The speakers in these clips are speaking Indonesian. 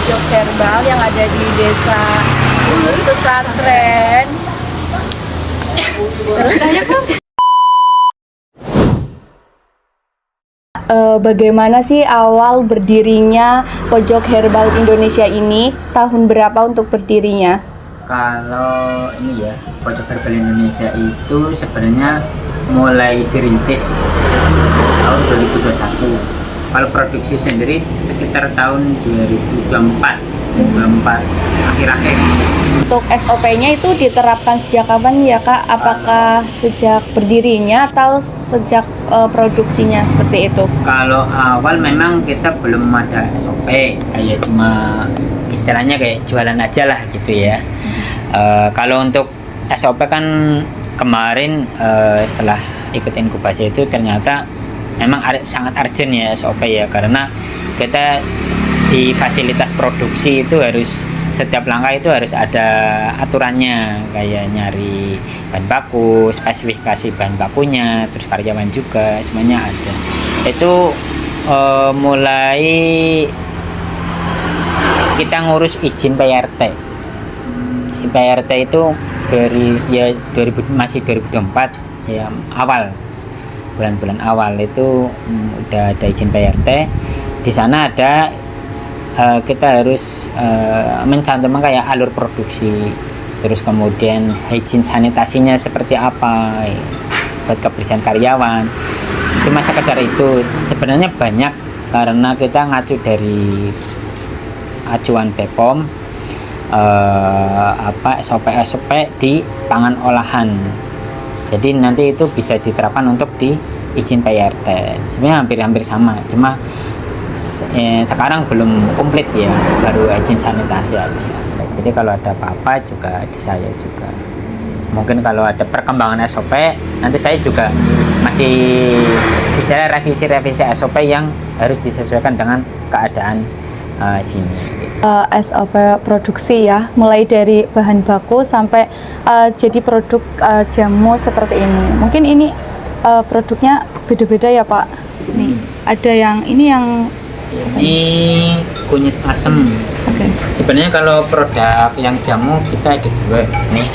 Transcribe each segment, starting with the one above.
pojok herbal yang ada di desa Lulus Pesantren. Terus tanya Prof. Bagaimana sih awal berdirinya Pojok Herbal Indonesia ini? Tahun berapa untuk berdirinya? Kalau ini ya, Pojok Herbal Indonesia itu sebenarnya mulai dirintis tahun 2021. Kalau produksi sendiri sekitar tahun 2024 akhir-akhir. Untuk SOP-nya itu diterapkan sejak kapan ya Kak? Apakah sejak berdirinya atau sejak produksinya seperti itu? Kalau awal memang kita belum ada SOP, kayak cuma istilahnya kayak jualan aja lah gitu ya. Kalau untuk SOP kan kemarin setelah ikut inkubasi itu ternyata memang sangat urgent ya SOP ya, karena kita di fasilitas produksi itu harus setiap langkah itu harus ada aturannya, kayak nyari bahan baku, spesifikasi bahan bakunya, terus karyawan juga semuanya ada. Itu mulai kita ngurus izin PRT. PRT itu dari ya 2000, masih 2024 ya, awal bulan-bulan awal itu udah ada izin PRT. Di sana ada kita harus mencantumkan kayak alur produksi, terus kemudian hygiene sanitasinya seperti apa buat kebersihan karyawan. Cuma sekedar itu, sebenarnya banyak karena kita ngacu dari acuan BPOM, SOP di pangan olahan. Jadi nanti itu bisa diterapkan untuk di izin PRT. Sebenarnya hampir-hampir sama, cuma sekarang belum komplit ya, baru izin sanitasi aja. Jadi kalau ada apa-apa juga di saya juga. Mungkin kalau ada perkembangan SOP, nanti saya juga masih istilah revisi SOP yang harus disesuaikan dengan keadaan sini. SOP produksi ya, mulai dari bahan baku sampai jadi produk jamu seperti ini. Mungkin ini produknya beda-beda ya Pak. Nih, ada yang ini kunyit asem. Okay. Sebenarnya kalau produk yang jamu kita ada dua nih,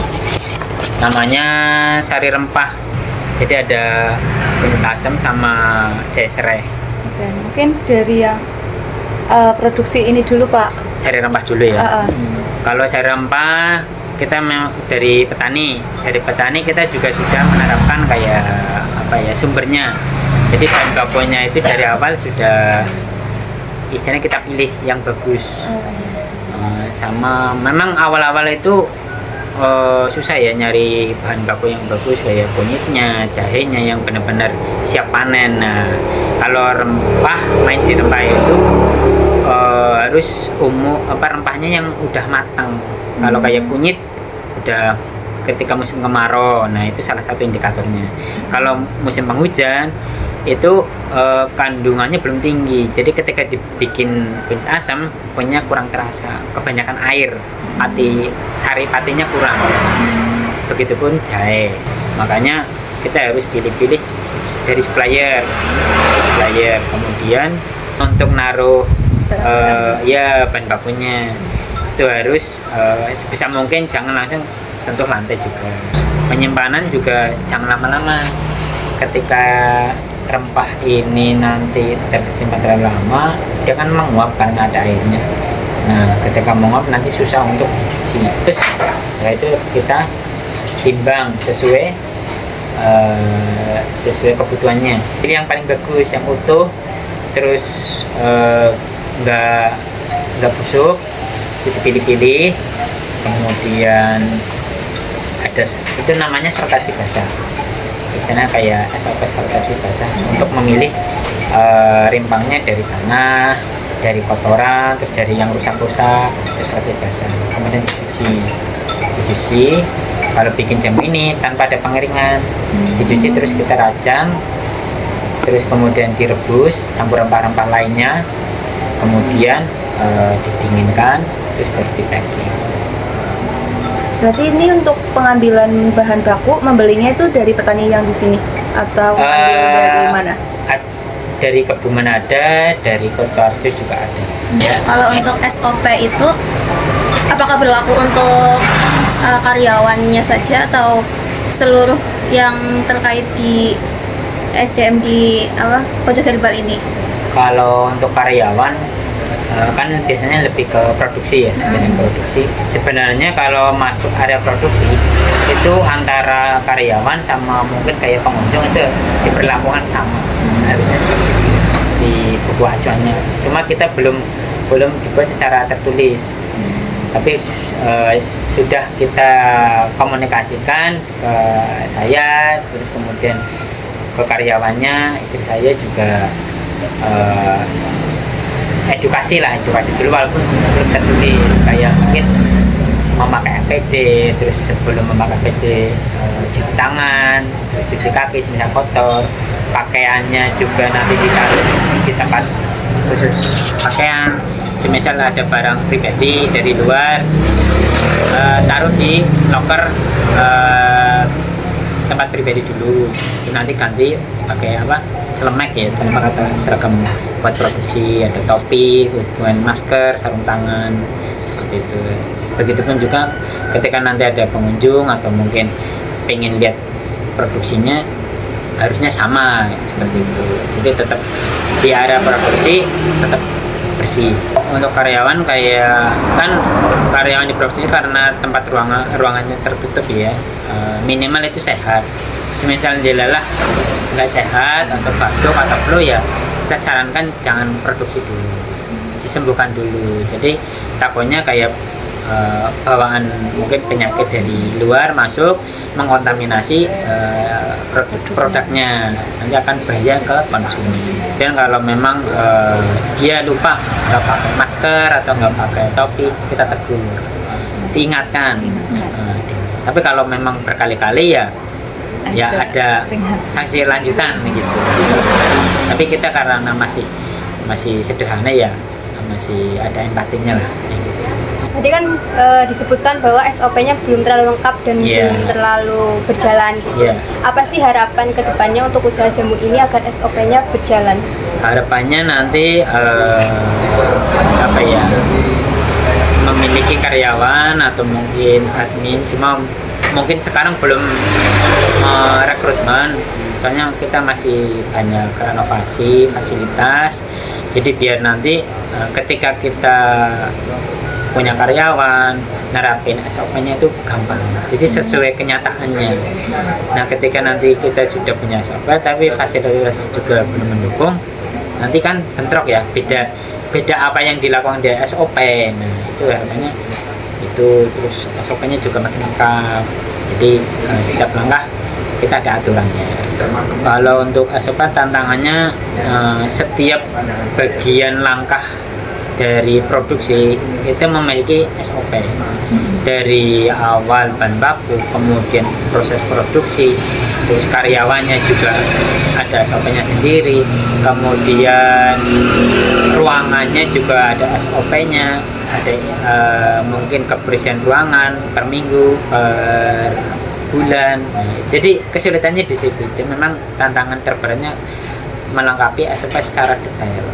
namanya sari rempah. Jadi ada kunyit asem sama jahe serai. Okay. Mungkin dari yang produksi ini dulu Pak. Sari rempah dulu ya. Kalau sari rempah kita dari petani. Dari petani kita juga sudah menerapkan kayak apa ya, sumbernya. Jadi bahan bakunya itu dari awal sudah istilahnya kita pilih yang bagus. Sama memang awal-awal itu susah ya nyari bahan baku yang bagus, kayak kunyitnya, jahenya yang benar-benar siap panen. Nah, kalau rempah, main di rempah itu harus rempahnya yang udah matang. Kalau kayak kunyit udah ketika musim kemarau, nah itu salah satu indikatornya. Kalau musim penghujan itu kandungannya belum tinggi, jadi ketika dibikin kunyit asam punya kurang terasa, kebanyakan air, sari patinya kurang. Begitupun jahe, makanya kita harus pilih-pilih dari supplier. Kemudian untuk naruh ya bahan bakunya itu harus sebisa mungkin jangan langsung sentuh lantai juga. Penyimpanan juga jangan lama-lama. Ketika rempah ini nanti tersimpan terlalu lama, dia kan menguap karena ada airnya. Nah, ketika menguap nanti susah untuk dicuci. Terus setelah itu kita timbang sesuai kebutuhannya. Jadi yang paling bagus yang utuh, terus nggak busuk, itu pilih-pilih. Kemudian ada itu namanya sortasi basah, istilahnya kayak SOP sortasi basah untuk memilih rimpangnya dari tanah, dari kotoran, terus dari yang rusak-rusak, terus sortasi basah. Kemudian dicuci. Kalau bikin jamu ini tanpa ada pengeringan, dicuci terus kita rajang, terus kemudian direbus campur rempah-rempah lainnya, kemudian didinginkan, terus baru di packing. Berarti ini untuk pengambilan bahan baku membelinya itu dari petani yang di sini atau dari mana? dari Kebumen ada, dari Kutoarjo juga ada. Ya. Kalau untuk SOP itu apakah berlaku untuk karyawannya saja atau seluruh yang terkait di SDM di Pojok Herbal ini? Kalau untuk karyawan kan biasanya lebih ke produksi ya, produksi. Sebenarnya kalau masuk area produksi itu antara karyawan sama mungkin kayak pengunjung itu diperlakukan sama, harusnya seperti itu di buku acuannya. Cuma kita belum dibuat secara tertulis, tapi sudah kita komunikasikan ke saya, terus kemudian ke karyawannya, istri saya juga edukasi dulu walaupun belum tertulis, kayak mungkin memakai APD, terus sebelum memakai APD cuci tangan, terus cuci kaki semisal kotor, pakaiannya juga nanti ditaruh di tempat khusus pakaian, semisal ada barang pribadi dari luar taruh di loker tempat pribadi dulu, nanti ganti pakai celemek ya, celemek atau seragam buat produksi, ada topi, kemudian masker, sarung tangan, seperti itu. Begitupun juga ketika nanti ada pengunjung atau mungkin pengen lihat produksinya, harusnya sama seperti itu. Jadi tetap di area produksi tetap bersih. Untuk karyawan kayak kan karyawan di produksi karena tempat ruangannya tertutup ya, minimal itu sehat. Semisal jelalah nggak sehat atau batuk atau flu ya, kita sarankan jangan produksi dulu, disembuhkan dulu. Jadi takutnya kayak bawaan mungkin penyakit dari luar masuk mengkontaminasi produknya, nanti akan bahaya ke konsumen. Dan kalau memang dia lupa nggak pakai masker atau nggak pakai topi, kita tegur, diingatkan. Tapi kalau memang berkali-kali ya ada sanksi lanjutan gitu. Tapi kita karena masih sederhana ya, masih ada empatinya lah. Tadi kan disebutkan bahwa SOP-nya belum terlalu lengkap dan belum terlalu berjalan gitu. Apa sih harapan kedepannya untuk usaha jamu ini agar SOP-nya berjalan? Harapannya nanti memiliki karyawan atau mungkin admin, cuma mungkin sekarang belum rekrutmen, soalnya kita masih banyak renovasi fasilitas. Jadi biar nanti ketika kita punya karyawan, nerapin SOP-nya itu gampang, jadi sesuai kenyataannya. Nah ketika nanti kita sudah punya SOP tapi fasilitas juga belum mendukung, nanti kan bentrok ya, beda apa yang dilakukan di SOP. Nah itu harusnya itu, terus SOP-nya juga makin lengkap, jadi setiap langkah kita ada aturannya. Kalau untuk SOP tantangannya setiap bagian langkah dari produksi itu memiliki SOP, dari awal bahan baku, kemudian proses produksi, terus karyawannya juga ada SOP-nya sendiri, kemudian ruangannya juga ada SOP-nya, ada mungkin kebersihan ruangan per minggu, per bulan. Jadi kesulitannya di situ. Jadi memang tantangan terberatnya melengkapi SOP secara detail.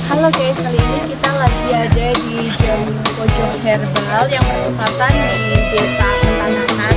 Halo guys, kali ini kita lagi ada di Jamu Pojok Herbal yang merupakan di Desa Petanakan.